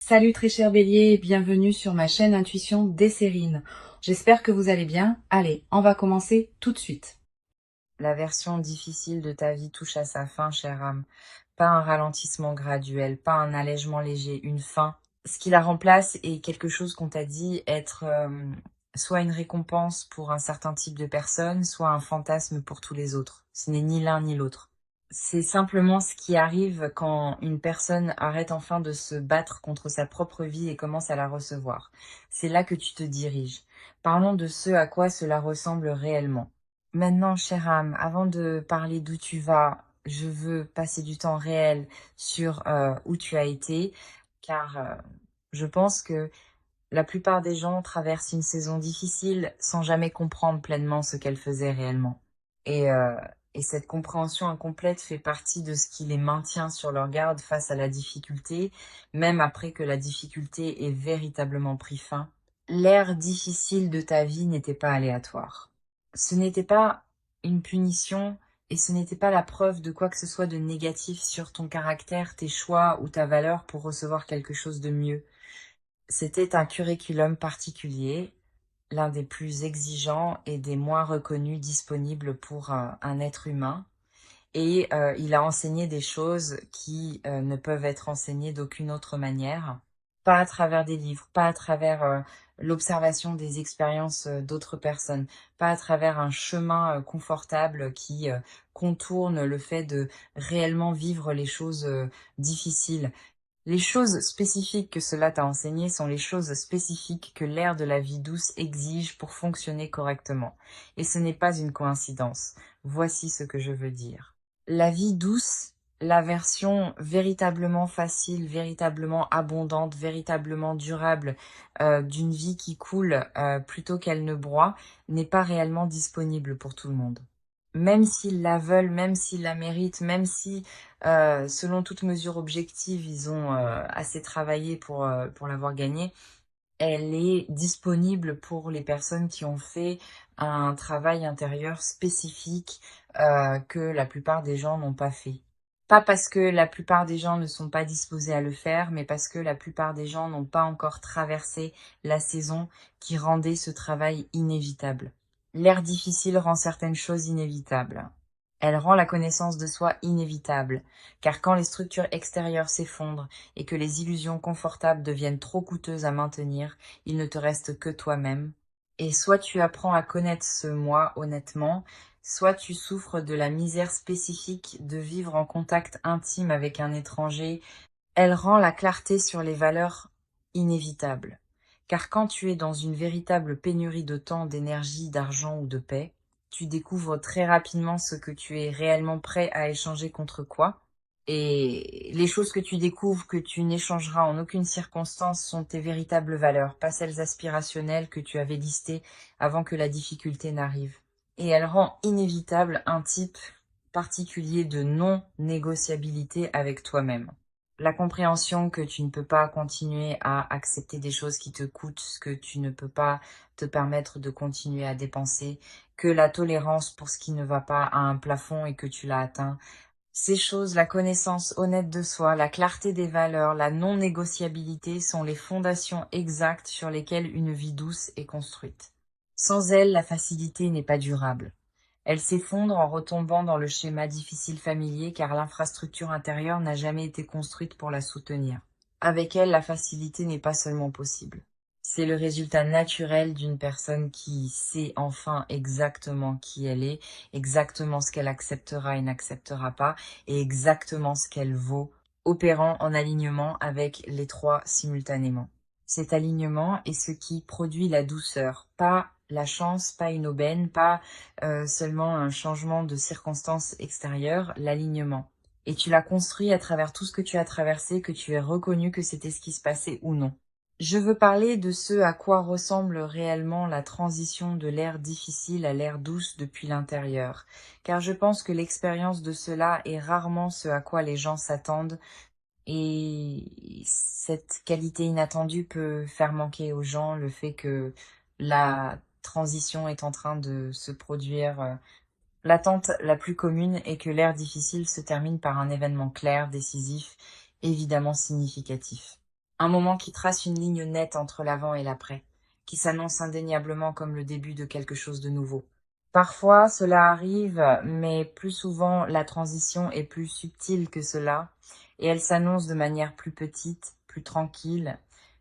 Salut très cher Bélier, bienvenue sur ma chaîne Intuition Desserine. J'espère que vous allez bien. Allez, on va commencer tout de suite. La version difficile de ta vie touche à sa fin, chère âme. Pas un ralentissement graduel, pas un allègement léger, une fin. Ce qui la remplace est quelque chose qu'on t'a dit être soit une récompense pour un certain type de personne, soit un fantasme pour tous les autres. Ce n'est ni l'un ni l'autre. C'est simplement ce qui arrive quand une personne arrête enfin de se battre contre sa propre vie et commence à la recevoir. C'est là que tu te diriges. Parlons de ce à quoi cela ressemble réellement. Maintenant, chère âme, avant de parler d'où tu vas, je veux passer du temps réel sur où tu as été, car je pense que la plupart des gens traversent une saison difficile sans jamais comprendre pleinement ce qu'elle faisait réellement. Et, euh, et cette compréhension incomplète fait partie de ce qui les maintient sur leur garde face à la difficulté, même après que la difficulté ait véritablement pris fin. L'ère difficile de ta vie n'était pas aléatoire. Ce n'était pas une punition et ce n'était pas la preuve de quoi que ce soit de négatif sur ton caractère, tes choix ou ta valeur pour recevoir quelque chose de mieux. C'était un curriculum particulier, l'un des plus exigeants et des moins reconnus disponibles pour un être humain. Et il a enseigné des choses qui ne peuvent être enseignées d'aucune autre manière, pas à travers des livres, pas à travers l'observation des expériences d'autres personnes, pas à travers un chemin confortable qui contourne le fait de réellement vivre les choses difficiles. Les choses spécifiques que cela t'a enseigné sont les choses spécifiques que l'ère de la vie douce exige pour fonctionner correctement. Et ce n'est pas une coïncidence. Voici ce que je veux dire. La vie douce, la version véritablement facile, véritablement abondante, véritablement durable d'une vie qui coule plutôt qu'elle ne broie, n'est pas réellement disponible pour tout le monde. Même s'ils la veulent, même s'ils la méritent, même si, selon toute mesure objective, ils ont assez travaillé pour l'avoir gagnée, elle est disponible pour les personnes qui ont fait un travail intérieur spécifique que la plupart des gens n'ont pas fait. Pas parce que la plupart des gens ne sont pas disposés à le faire, mais parce que la plupart des gens n'ont pas encore traversé la saison qui rendait ce travail inévitable. L'ère difficile rend certaines choses inévitables. Elle rend la connaissance de soi inévitable, car quand les structures extérieures s'effondrent et que les illusions confortables deviennent trop coûteuses à maintenir, il ne te reste que toi-même. Et soit tu apprends à connaître ce moi honnêtement, soit tu souffres de la misère spécifique de vivre en contact intime avec un étranger. Elle rend la clarté sur les valeurs inévitables. Car quand tu es dans une véritable pénurie de temps, d'énergie, d'argent ou de paix, tu découvres très rapidement ce que tu es réellement prêt à échanger contre quoi. Et les choses que tu découvres que tu n'échangeras en aucune circonstance sont tes véritables valeurs, pas celles aspirationnelles que tu avais listées avant que la difficulté n'arrive. Et elle rend inévitable un type particulier de non-négociabilité avec toi-même. La compréhension que tu ne peux pas continuer à accepter des choses qui te coûtent, que tu ne peux pas te permettre de continuer à dépenser, que la tolérance pour ce qui ne va pas a un plafond et que tu l'as atteint. Ces choses, la connaissance honnête de soi, la clarté des valeurs, la non-négociabilité sont les fondations exactes sur lesquelles une vie douce est construite. Sans elles, la facilité n'est pas durable. Elle s'effondre en retombant dans le schéma difficile familier car l'infrastructure intérieure n'a jamais été construite pour la soutenir. Avec elle, la facilité n'est pas seulement possible. C'est le résultat naturel d'une personne qui sait enfin exactement qui elle est, exactement ce qu'elle acceptera et n'acceptera pas, et exactement ce qu'elle vaut, opérant en alignement avec les trois simultanément. Cet alignement est ce qui produit la douceur, pas la chance, pas une aubaine, pas seulement un changement de circonstances extérieures, l'alignement. Et tu l'as construit à travers tout ce que tu as traversé, que tu aies reconnu que c'était ce qui se passait ou non. Je veux parler de ce à quoi ressemble réellement la transition de l'ère difficile à l'ère douce depuis l'intérieur, car je pense que l'expérience de cela est rarement ce à quoi les gens s'attendent, et cette qualité inattendue peut faire manquer aux gens le fait que la transition est en train de se produire. L'attente la plus commune est que l'ère difficile se termine par un événement clair, décisif, évidemment significatif. Un moment qui trace une ligne nette entre l'avant et l'après, qui s'annonce indéniablement comme le début de quelque chose de nouveau. Parfois, cela arrive, mais plus souvent, la transition est plus subtile que cela, et elle s'annonce de manière plus petite, plus tranquille,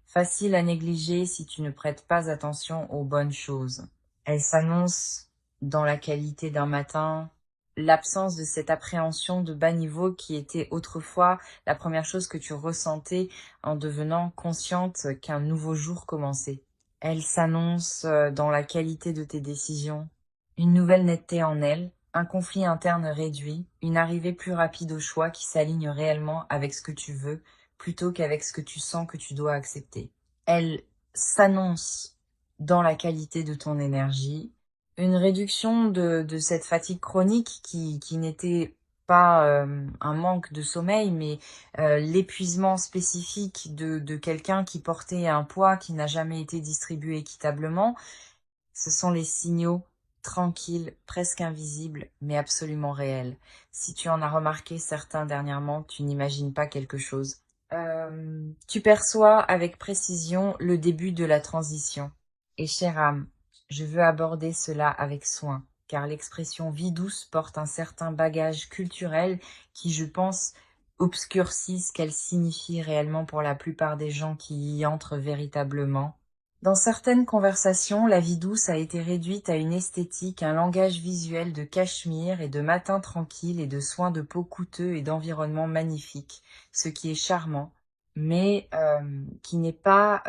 facile à négliger si tu ne prêtes pas attention aux bonnes choses. Elle s'annonce dans la qualité d'un matin, l'absence de cette appréhension de bas niveau qui était autrefois la première chose que tu ressentais en devenant consciente qu'un nouveau jour commençait. Elle s'annonce dans la qualité de tes décisions, une nouvelle netteté en elle, un conflit interne réduit, une arrivée plus rapide au choix qui s'aligne réellement avec ce que tu veux plutôt qu'avec ce que tu sens que tu dois accepter. Elle s'annonce dans la qualité de ton énergie, une réduction de cette fatigue chronique qui n'était pas un manque de sommeil, mais l'épuisement spécifique de quelqu'un qui portait un poids qui n'a jamais été distribué équitablement. Ce sont les signaux tranquilles, presque invisibles, mais absolument réels. Si tu en as remarqué certains dernièrement, tu n'imagines pas quelque chose. Tu perçois avec précision le début de la transition. Et chère âme, je veux aborder cela avec soin, car l'expression vie douce porte un certain bagage culturel qui, je pense, obscurcit ce qu'elle signifie réellement pour la plupart des gens qui y entrent véritablement. Dans certaines conversations, la vie douce a été réduite à une esthétique, un langage visuel de cachemire et de matins tranquilles et de soins de peau coûteux et d'environnement magnifique, ce qui est charmant, mais qui n'est pas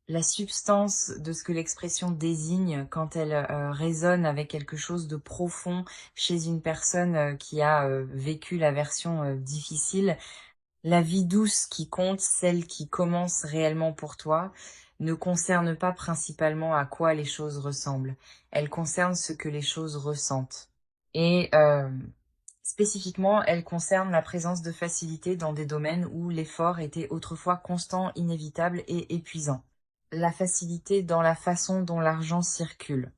la substance de ce que l'expression désigne quand elle résonne avec quelque chose de profond chez une personne qui a vécu la version difficile. La vie douce qui compte, celle qui commence réellement pour toi, ne concerne pas principalement à quoi les choses ressemblent. Elle concerne ce que les choses ressentent. Et spécifiquement, elle concerne la présence de facilité dans des domaines où l'effort était autrefois constant, inévitable et épuisant. La facilité dans la façon dont l'argent circule.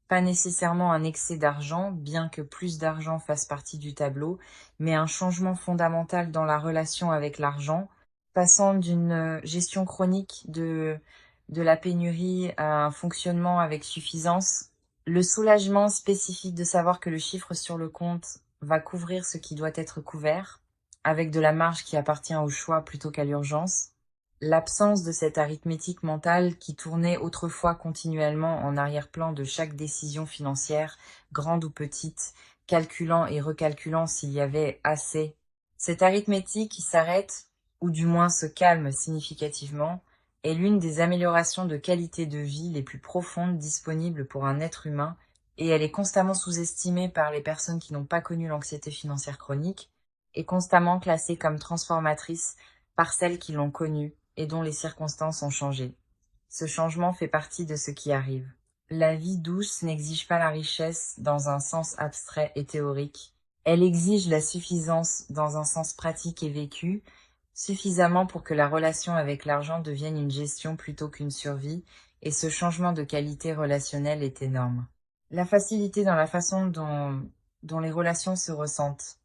Pas nécessairement un excès d'argent, bien que plus d'argent fasse partie du tableau, mais un changement fondamental dans la relation avec l'argent, passant d'une gestion chronique de la pénurie à un fonctionnement avec suffisance. Le soulagement spécifique de savoir que le chiffre sur le compte va couvrir ce qui doit être couvert, avec de la marge qui appartient au choix plutôt qu'à l'urgence. L'absence de cette arithmétique mentale qui tournait autrefois continuellement en arrière-plan de chaque décision financière, grande ou petite, calculant et recalculant s'il y avait assez. Cette arithmétique qui s'arrête, ou du moins se calme significativement, est l'une des améliorations de qualité de vie les plus profondes disponibles pour un être humain, et elle est constamment sous-estimée par les personnes qui n'ont pas connu l'anxiété financière chronique, et constamment classée comme transformatrice par celles qui l'ont connue et dont les circonstances ont changé. Ce changement fait partie de ce qui arrive. La vie douce n'exige pas la richesse dans un sens abstrait et théorique. Elle exige la suffisance dans un sens pratique et vécu, suffisamment pour que la relation avec l'argent devienne une gestion plutôt qu'une survie, et ce changement de qualité relationnelle est énorme. La facilité dans la façon dont les relations se ressentent.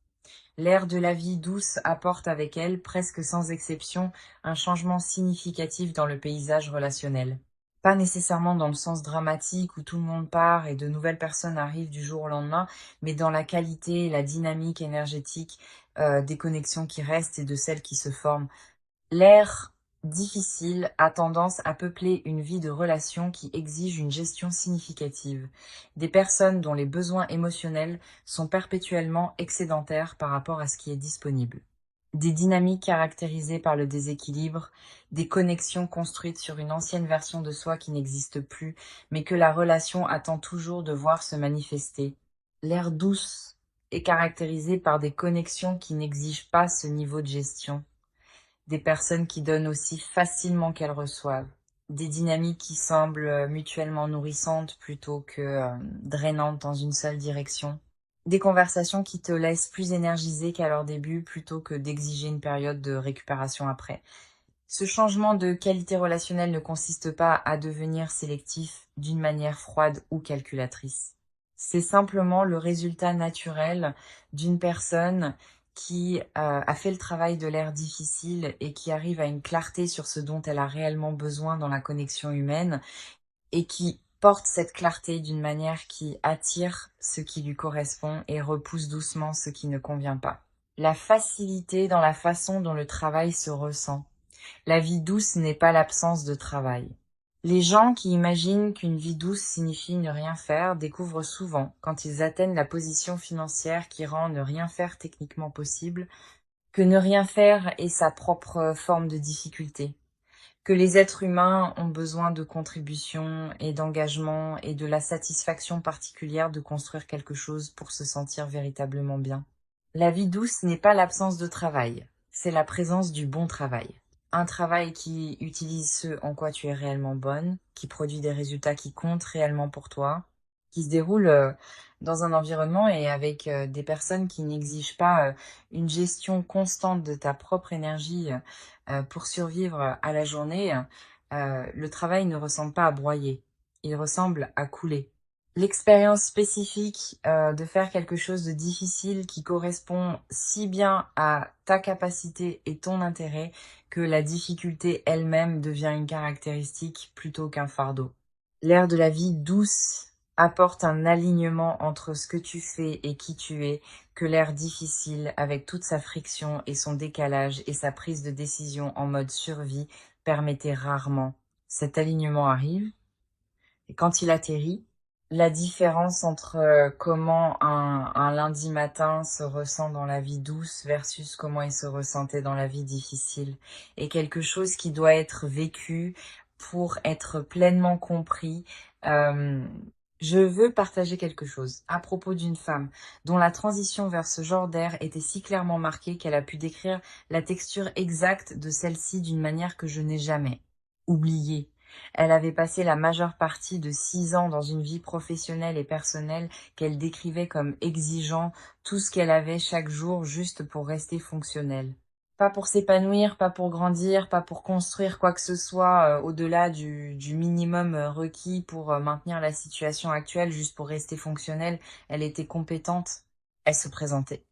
L'ère de la vie douce apporte avec elle, presque sans exception, un changement significatif dans le paysage relationnel. Pas nécessairement dans le sens dramatique où tout le monde part et de nouvelles personnes arrivent du jour au lendemain, mais dans la qualité et la dynamique énergétique des connexions qui restent et de celles qui se forment. L'ère difficile a tendance à peupler une vie de relations qui exige une gestion significative. Des personnes dont les besoins émotionnels sont perpétuellement excédentaires par rapport à ce qui est disponible. Des dynamiques caractérisées par le déséquilibre, des connexions construites sur une ancienne version de soi qui n'existe plus, mais que la relation attend toujours de voir se manifester. L'ère douce est caractérisée par des connexions qui n'exigent pas ce niveau de gestion. Des personnes qui donnent aussi facilement qu'elles reçoivent, des dynamiques qui semblent mutuellement nourrissantes plutôt que drainantes dans une seule direction, des conversations qui te laissent plus énergisé qu'à leur début plutôt que d'exiger une période de récupération après. Ce changement de qualité relationnelle ne consiste pas à devenir sélectif d'une manière froide ou calculatrice. C'est simplement le résultat naturel d'une personne qui a fait le travail de l'air difficile et qui arrive à une clarté sur ce dont elle a réellement besoin dans la connexion humaine et qui porte cette clarté d'une manière qui attire ce qui lui correspond et repousse doucement ce qui ne convient pas. La facilité dans la façon dont le travail se ressent. La vie douce n'est pas l'absence de travail. Les gens qui imaginent qu'une vie douce signifie ne rien faire découvrent souvent, quand ils atteignent la position financière qui rend ne rien faire techniquement possible, que ne rien faire est sa propre forme de difficulté, que les êtres humains ont besoin de contribution et d'engagement et de la satisfaction particulière de construire quelque chose pour se sentir véritablement bien. La vie douce n'est pas l'absence de travail, c'est la présence du bon travail. Un travail qui utilise ce en quoi tu es réellement bonne, qui produit des résultats qui comptent réellement pour toi, qui se déroule dans un environnement et avec des personnes qui n'exigent pas une gestion constante de ta propre énergie pour survivre à la journée. Le travail ne ressemble pas à broyer, il ressemble à couler. L'expérience spécifique de faire quelque chose de difficile qui correspond si bien à ta capacité et ton intérêt que la difficulté elle-même devient une caractéristique plutôt qu'un fardeau. L'air de la vie douce apporte un alignement entre ce que tu fais et qui tu es, que l'air difficile, avec toute sa friction et son décalage et sa prise de décision en mode survie, permettait rarement. Cet alignement arrive, et quand il atterrit, la différence entre comment un lundi matin se ressent dans la vie douce versus comment il se ressentait dans la vie difficile est quelque chose qui doit être vécu pour être pleinement compris. Je veux partager quelque chose à propos d'une femme dont la transition vers ce genre d'air était si clairement marquée qu'elle a pu décrire la texture exacte de celle-ci d'une manière que je n'ai jamais oubliée. Elle avait passé la majeure partie de 6 ans dans une vie professionnelle et personnelle qu'elle décrivait comme exigeant tout ce qu'elle avait chaque jour juste pour rester fonctionnelle. Pas pour s'épanouir, pas pour grandir, pas pour construire quoi que ce soit au-delà du minimum requis pour maintenir la situation actuelle, juste pour rester fonctionnelle. Elle était compétente, elle se présentait.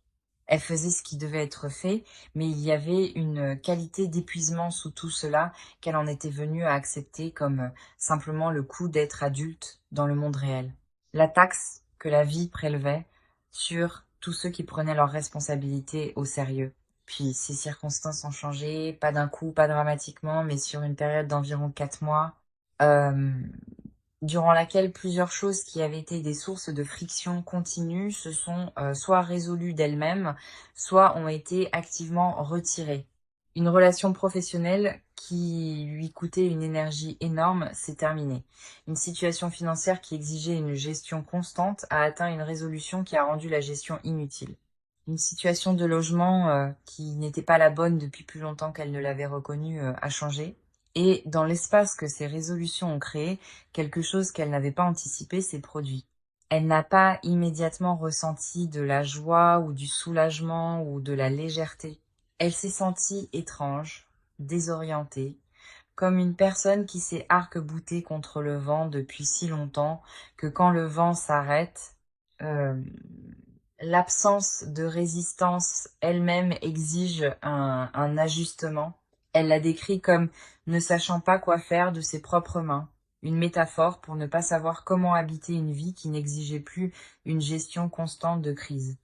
Elle faisait ce qui devait être fait, mais il y avait une qualité d'épuisement sous tout cela qu'elle en était venue à accepter comme simplement le coût d'être adulte dans le monde réel. La taxe que la vie prélevait sur tous ceux qui prenaient leurs responsabilités au sérieux. Puis ces circonstances ont changé, pas d'un coup, pas dramatiquement, mais sur une période d'environ 4 mois. Euh, Durant laquelle plusieurs choses qui avaient été des sources de friction continue se sont soit résolues d'elles-mêmes, soit ont été activement retirées. Une relation professionnelle qui lui coûtait une énergie énorme s'est terminée. Une situation financière qui exigeait une gestion constante a atteint une résolution qui a rendu la gestion inutile. Une situation de logement qui n'était pas la bonne depuis plus longtemps qu'elle ne l'avait reconnue a changé. Et dans l'espace que ces résolutions ont créé, quelque chose qu'elle n'avait pas anticipé s'est produit. Elle n'a pas immédiatement ressenti de la joie ou du soulagement ou de la légèreté. Elle s'est sentie étrange, désorientée, comme une personne qui s'est arc-boutée contre le vent depuis si longtemps que quand le vent s'arrête, euh, l'absence de résistance elle-même exige un ajustement. Elle l'a décrit comme ne sachant pas quoi faire de ses propres mains, une métaphore pour ne pas savoir comment habiter une vie qui n'exigeait plus une gestion constante de crise.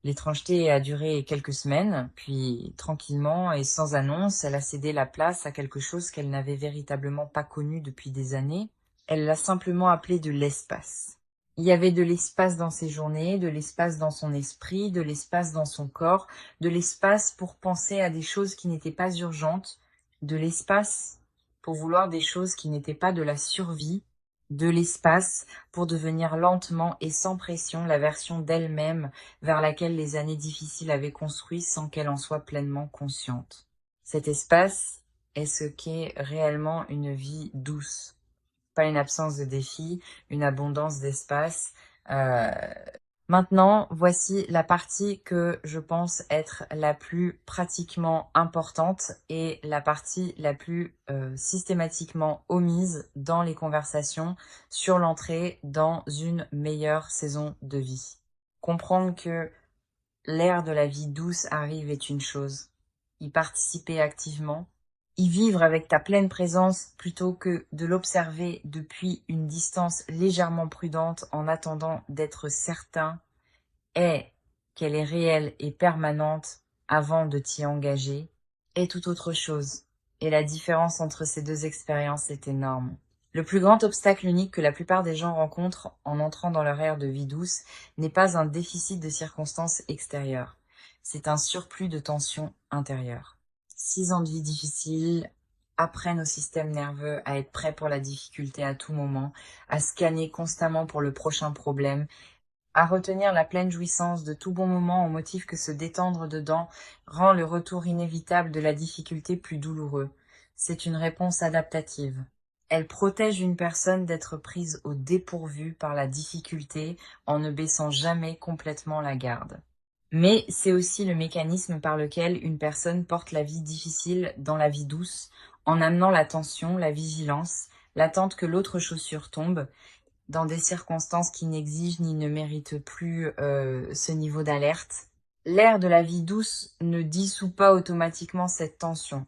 L'étrangeté a duré quelques semaines, puis tranquillement et sans annonce, elle a cédé la place à quelque chose qu'elle n'avait véritablement pas connu depuis des années. Elle l'a simplement appelé de l'espace. Il y avait de l'espace dans ses journées, de l'espace dans son esprit, de l'espace dans son corps, de l'espace pour penser à des choses qui n'étaient pas urgentes, de l'espace pour vouloir des choses qui n'étaient pas de la survie, de l'espace pour devenir lentement et sans pression la version d'elle-même vers laquelle les années difficiles avaient construit sans qu'elle en soit pleinement consciente. Cet espace est ce qu'est réellement une vie douce. Pas une absence de défis, une abondance d'espace. Euh, Maintenant, voici la partie que je pense être la plus pratiquement importante et la partie la plus systématiquement omise dans les conversations sur l'entrée dans une meilleure saison de vie. Comprendre que l'ère de la vie douce arrive est une chose. Y participer activement, y vivre avec ta pleine présence plutôt que de l'observer depuis une distance légèrement prudente en attendant d'être certain est qu'elle est réelle et permanente avant de t'y engager, est tout autre chose. Et la différence entre ces deux expériences est énorme. Le plus grand obstacle unique que la plupart des gens rencontrent en entrant dans leur ère de vie douce n'est pas un déficit de circonstances extérieures. C'est un surplus de tension intérieure. 6 ans de vie difficile apprennent au système nerveux à être prêt pour la difficulté à tout moment, à scanner constamment pour le prochain problème, à retenir la pleine jouissance de tout bon moment au motif que se détendre dedans rend le retour inévitable de la difficulté plus douloureux. C'est une réponse adaptative. Elle protège une personne d'être prise au dépourvu par la difficulté en ne baissant jamais complètement la garde. Mais c'est aussi le mécanisme par lequel une personne porte la vie difficile dans la vie douce, en amenant l'attention, la vigilance, l'attente que l'autre chaussure tombe, dans des circonstances qui n'exigent ni ne méritent plus ce niveau d'alerte. L'ère de la vie douce ne dissout pas automatiquement cette tension.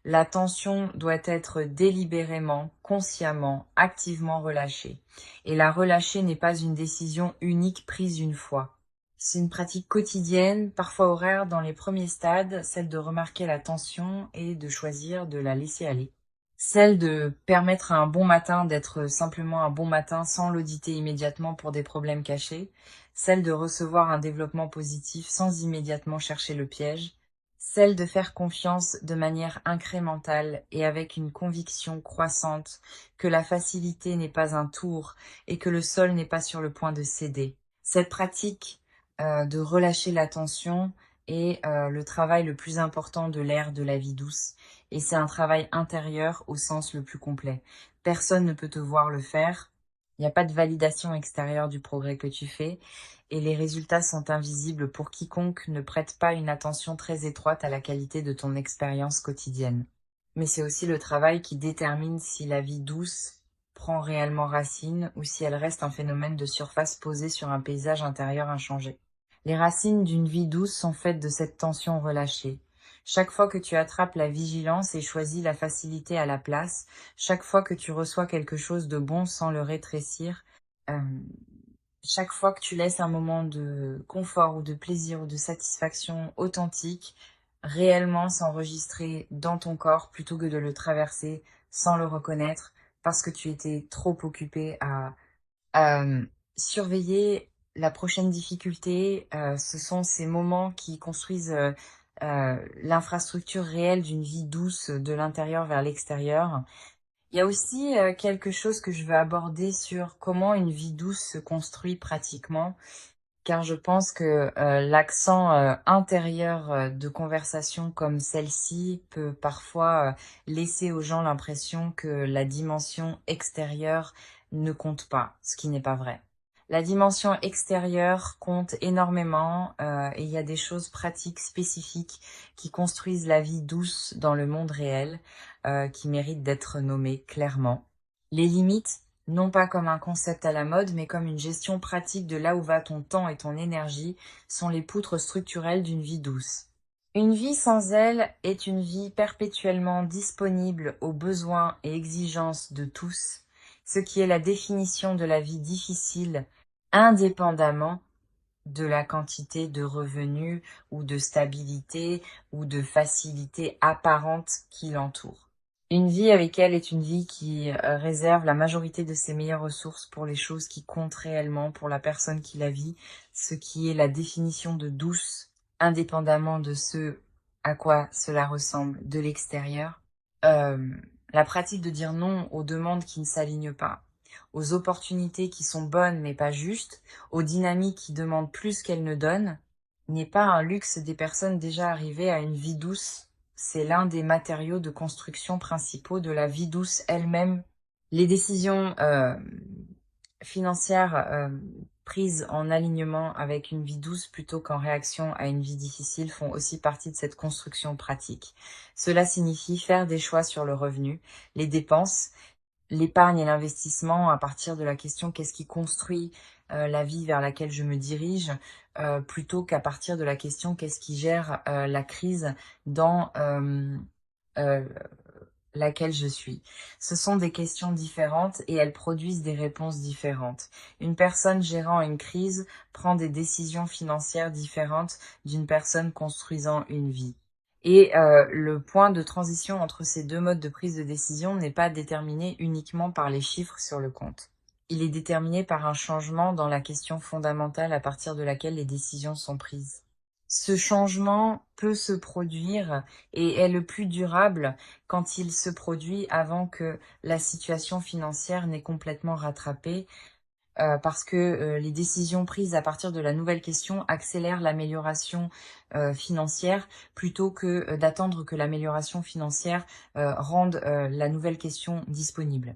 La tension doit être délibérément, consciemment, activement relâchée. Et la relâcher n'est pas une décision unique prise une fois. C'est une pratique quotidienne, parfois horaire dans les premiers stades, celle de remarquer la tension et de choisir de la laisser aller. Celle de permettre à un bon matin d'être simplement un bon matin sans l'auditer immédiatement pour des problèmes cachés. Celle de recevoir un développement positif sans immédiatement chercher le piège. Celle de faire confiance de manière incrémentale et avec une conviction croissante que la facilité n'est pas un tour et que le sol n'est pas sur le point de céder. Cette pratique de relâcher la tension est le travail le plus important de l'ère de la vie douce. Et c'est un travail intérieur au sens le plus complet. Personne ne peut te voir le faire. Il n'y a pas de validation extérieure du progrès que tu fais. Et les résultats sont invisibles pour quiconque ne prête pas une attention très étroite à la qualité de ton expérience quotidienne. Mais c'est aussi le travail qui détermine si la vie douce prend réellement racine ou si elle reste un phénomène de surface posé sur un paysage intérieur inchangé. Les racines d'une vie douce sont faites de cette tension relâchée. Chaque fois que tu attrapes la vigilance et choisis la facilité à la place, chaque fois que tu reçois quelque chose de bon sans le rétrécir, chaque fois que tu laisses un moment de confort ou de plaisir ou de satisfaction authentique, réellement s'enregistrer dans ton corps plutôt que de le traverser sans le reconnaître parce que tu étais trop occupé à surveiller la prochaine difficulté. Ce sont ces moments qui construisent l'infrastructure réelle d'une vie douce de l'intérieur vers l'extérieur. Il y a aussi quelque chose que je veux aborder sur comment une vie douce se construit pratiquement, car je pense que l'accent intérieur de conversation comme celle-ci peut parfois laisser aux gens l'impression que la dimension extérieure ne compte pas, ce qui n'est pas vrai. La dimension extérieure compte énormément et il y a des choses pratiques spécifiques qui construisent la vie douce dans le monde réel qui méritent d'être nommées clairement. Les limites, non pas comme un concept à la mode, mais comme une gestion pratique de là où va ton temps et ton énergie, sont les poutres structurelles d'une vie douce. Une vie sans elle est une vie perpétuellement disponible aux besoins et exigences de tous, ce qui est la définition de la vie difficile, indépendamment de la quantité de revenus ou de stabilité ou de facilité apparente qui l'entoure. Une vie avec elle est une vie qui réserve la majorité de ses meilleures ressources pour les choses qui comptent réellement pour la personne qui la vit, ce qui est la définition de douce, indépendamment de ce à quoi cela ressemble de l'extérieur. La pratique de dire non aux demandes qui ne s'alignent pas, aux opportunités qui sont bonnes mais pas justes, aux dynamiques qui demandent plus qu'elles ne donnent, n'est pas un luxe des personnes déjà arrivées à une vie douce. C'est l'un des matériaux de construction principaux de la vie douce elle-même. Les décisions financières prises en alignement avec une vie douce plutôt qu'en réaction à une vie difficile font aussi partie de cette construction pratique. Cela signifie faire des choix sur le revenu, les dépenses, l'épargne et l'investissement à partir de la question qu'est-ce qui construit la vie vers laquelle je me dirige, plutôt qu'à partir de la question qu'est-ce qui gère la crise dans euh, laquelle je suis. Ce sont des questions différentes et elles produisent des réponses différentes. Une personne gérant une crise prend des décisions financières différentes d'une personne construisant une vie. Et le point de transition entre ces deux modes de prise de décision n'est pas déterminé uniquement par les chiffres sur le compte. Il est déterminé par un changement dans la question fondamentale à partir de laquelle les décisions sont prises. Ce changement peut se produire et est le plus durable quand il se produit avant que la situation financière n'ait complètement rattrapé, parce que les décisions prises à partir de la nouvelle question accélèrent l'amélioration financière plutôt que d'attendre que l'amélioration financière rende la nouvelle question disponible.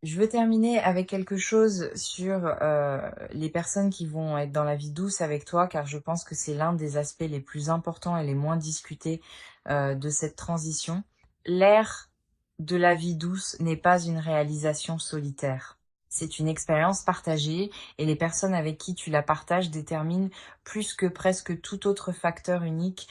Je veux terminer avec quelque chose sur les personnes qui vont être dans la vie douce avec toi, car je pense que c'est l'un des aspects les plus importants et les moins discutés de cette transition. L'ère de la vie douce n'est pas une réalisation solitaire. C'est une expérience partagée et les personnes avec qui tu la partages déterminent plus que presque tout autre facteur unique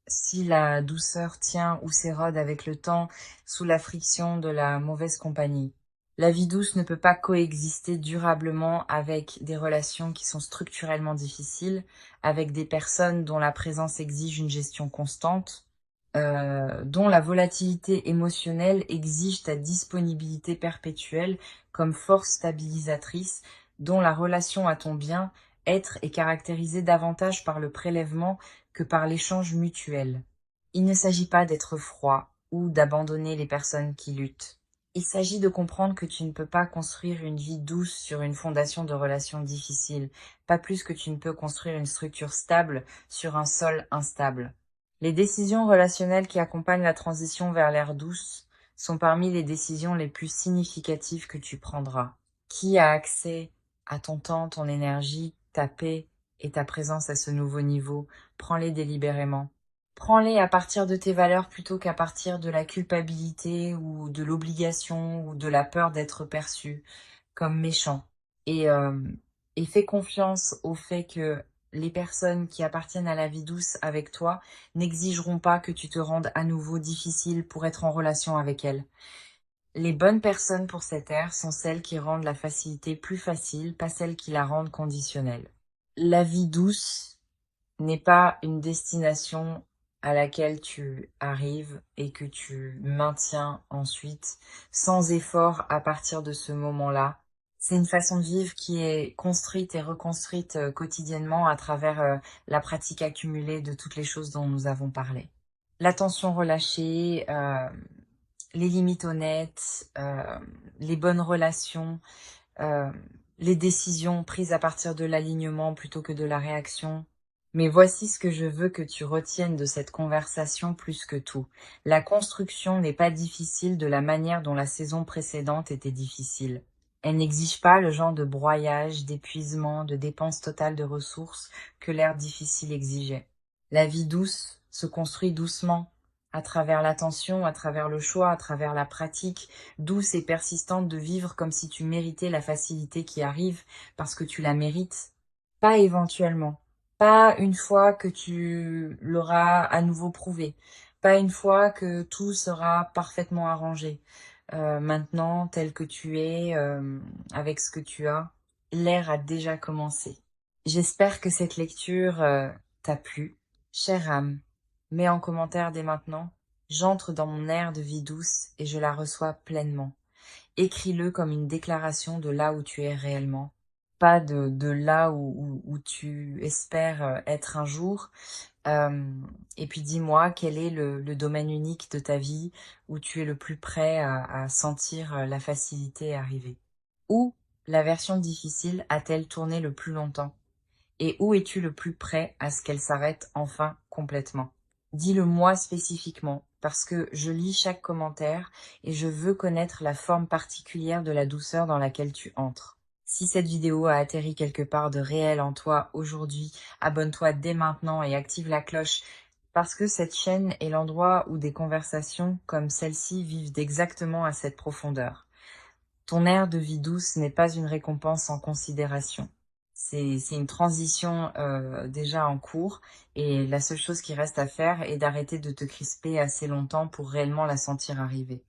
si la douceur tient ou s'érode avec le temps sous la friction de la mauvaise compagnie. La vie douce ne peut pas coexister durablement avec des relations qui sont structurellement difficiles, avec des personnes dont la présence exige une gestion constante, dont la volatilité émotionnelle exige ta disponibilité perpétuelle comme force stabilisatrice, dont la relation à ton bien-être est caractérisée davantage par le prélèvement que par l'échange mutuel. Il ne s'agit pas d'être froid ou d'abandonner les personnes qui luttent. Il s'agit de comprendre que tu ne peux pas construire une vie douce sur une fondation de relations difficiles, pas plus que tu ne peux construire une structure stable sur un sol instable. Les décisions relationnelles qui accompagnent la transition vers l'ère douce sont parmi les décisions les plus significatives que tu prendras. Qui a accès à ton temps, ton énergie, ta paix et ta présence à ce nouveau niveau? Prends-les délibérément. Prends-les à partir de tes valeurs plutôt qu'à partir de la culpabilité ou de l'obligation ou de la peur d'être perçu comme méchant. Et, euh, et fais confiance au fait que les personnes qui appartiennent à la vie douce avec toi n'exigeront pas que tu te rendes à nouveau difficile pour être en relation avec elles. Les bonnes personnes pour cette ère sont celles qui rendent la facilité plus facile, pas celles qui la rendent conditionnelle. La vie douce n'est pas une destination à laquelle tu arrives et que tu maintiens ensuite sans effort à partir de ce moment-là. C'est une façon de vivre qui est construite et reconstruite quotidiennement à travers la pratique accumulée de toutes les choses dont nous avons parlé. L'attention relâchée, les limites honnêtes, les bonnes relations, euh, les décisions prises à partir de l'alignement plutôt que de la réaction. Mais voici ce que je veux que tu retiennes de cette conversation plus que tout. La construction n'est pas difficile de la manière dont la saison précédente était difficile. Elle n'exige pas le genre de broyage, d'épuisement, de dépense totale de ressources que l'ère difficile exigeait. La vie douce se construit doucement, à travers l'attention, à travers le choix, à travers la pratique, douce et persistante de vivre comme si tu méritais la facilité qui arrive parce que tu la mérites, pas éventuellement, pas une fois que tu l'auras à nouveau prouvé, pas une fois que tout sera parfaitement arrangé. Maintenant, tel que tu es, avec ce que tu as, l'ère a déjà commencé. J'espère que cette lecture t'a plu. Chère âme, mets en commentaire dès maintenant. J'entre dans mon ère de vie douce et je la reçois pleinement. Écris-le comme une déclaration de là où tu es réellement, pas de là où tu espères être un jour. Euh, et puis dis-moi quel est le domaine unique de ta vie où tu es le plus prêt à sentir la facilité arriver. Où la version difficile a-t-elle tourné le plus longtemps? Et où es-tu le plus prêt à ce qu'elle s'arrête enfin complètement? Dis-le moi spécifiquement, parce que je lis chaque commentaire et je veux connaître la forme particulière de la douceur dans laquelle tu entres. Si cette vidéo a atterri quelque part de réel en toi aujourd'hui, abonne-toi dès maintenant et active la cloche, parce que cette chaîne est l'endroit où des conversations comme celle-ci vivent exactement à cette profondeur. Ton air de vie douce n'est pas une récompense sans considération. C'est une transition, déjà en cours et la seule chose qui reste à faire est d'arrêter de te crisper assez longtemps pour réellement la sentir arriver.